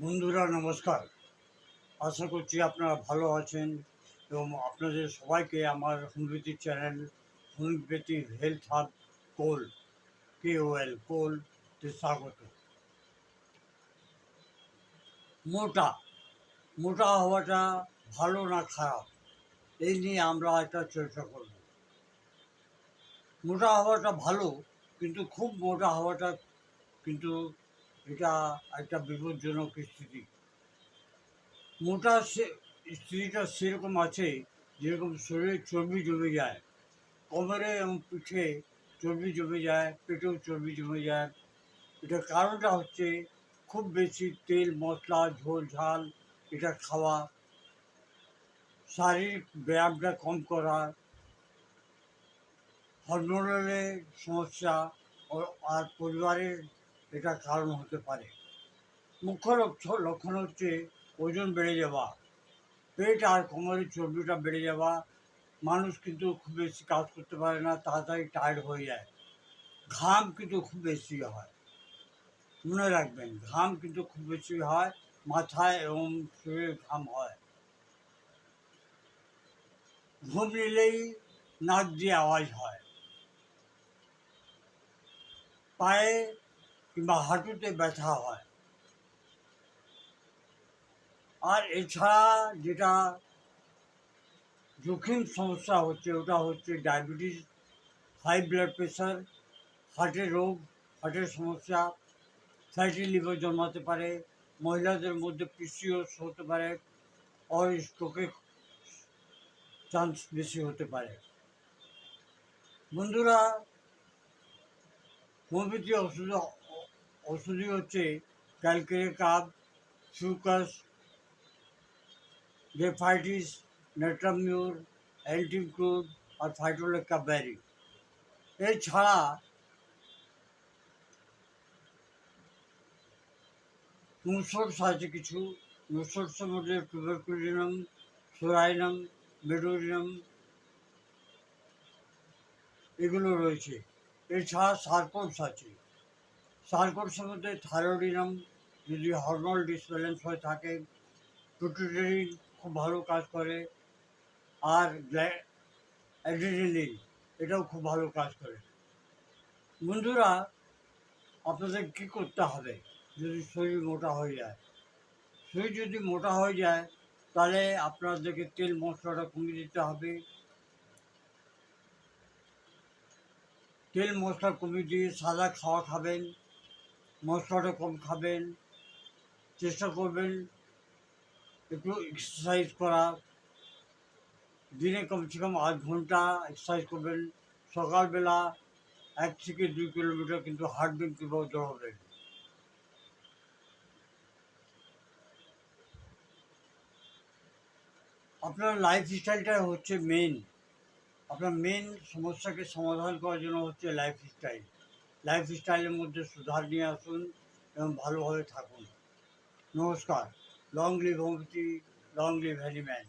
বন্ধুরা নমস্কার। আশা করছি আপনারা ভালো আছেন এবং আপনাদের সবাইকে আমার homeopathy channel homeopathy health hub কোল কোলতে স্বাগত। মোটা মোটা হওয়াটা ভালো না খারাপ, এই নিয়ে আমরা একটা চর্চা করব। মোটা হওয়াটা ভালো, কিন্তু খুব মোটা হওয়াটা কিন্তু এটা একটা বিপজ্জনক স্থিতি। মোটা স্ত্রীটা সেরকম আছে যেরকম শরীরে চর্বি জমে যায়, কোমরে এবং পিঠে চর্বি জমে যায়, পেটেও চর্বি জমে যায়। এটার কারণটা হচ্ছে খুব বেশি তেল মশলা ঝোল ঝাল এটা খাওয়া, শারীরিক ব্যায়ামটা কম করা, হরমোনালের সমস্যা আর পরিবারের এটা কারণ হতে পারে। মুখ্য লক্ষণ হচ্ছে ওজন বেড়ে যাওয়া, পেট আর কোমরের চর্বিটা বেড়ে যাওয়া। মানুষ কিন্তু খুব বেশি কাজ করতে পারে না, তাড়াতাড়ি টায়ার্ড হয়ে যায়। ঘাম কিন্তু খুব বেশি হয়, মনে রাখবেন, ঘাম কিন্তু খুব বেশি হয়, মাথায় এবং শরীরে ঘাম হয়। ঘুম নিলেই নাক দিয়ে আওয়াজ হয়, পায়ে কিংবা হাঁটুতে ব্যথা হয়। আর এছাড়া যেটা জটিল সমস্যা হচ্ছে ওটা হচ্ছে ডায়াবেটিস, হাই ব্লাড প্রেশার, হার্টের রোগ, হার্টের সমস্যা, ফ্যাটি লিভার জন্মাতে পারে। মহিলাদের মধ্যে পিসিওএস হতে পারে, আর স্ট্রোকের চান্স বেশি হতে পারে। বন্ধুরা, হোমিওপ্যাথি ওষুধই হচ্ছে ক্যালকেরিয়া কাপ, সুকাস, গ্রেফাইটিস, নেট্রামিউর, অ্যান্টিক্রুড আর ফাইটোলেকা ব্যারি। এছাড়া নুসোর্স আছে কিছু। নুসোর্সের মধ্যে টুবারকুলিনাম, সোরাইনাম, মেডোরিনাম এগুলো রয়েছে। এছাড়া সার্কোস আছে। সার্কোসের মধ্যে থাইরয়েডিনাম, যদি হরমোনাল ডিসব্যালেন্স হয়ে থাকে, পিটুইটারি খুব ভালো কাজ করে, আর অ্যাড্রিনালিন এটাও খুব ভালো কাজ করে। বন্ধুরা, আপনাদের কী করতে হবে যদি শরীর মোটা হয়ে যায়? শরীর যদি মোটা হয়ে যায় তাহলে আপনাদেরকে তেল মশলাটা কমিয়ে দিতে হবে। তেল মশলা কমিয়ে দিয়ে সাদা খাওয়া খাবেন, মশলাটা কম খাবেন, চেষ্টা করবেন একটু এক্সারসাইজ করা। দিনে কমসে কম 8 ঘন্টা এক্সারসাইজ করবেন। সকালবেলা 1 থেকে 2 কিলোমিটার কিন্তু হাঁটবেন কিংবা দৌড়াবেন। আপনার লাইফস্টাইলটা হচ্ছে মেন। আপনার মেন সমস্যাকে সমাধান করার জন্য হচ্ছে লাইফস্টাইল। লাইফস্টাইলের মধ্যে সুধার নিয়ে আসুন এবং ভালোভাবে থাকুন। নমস্কার। Long live homeopathy, long live Hahnemann.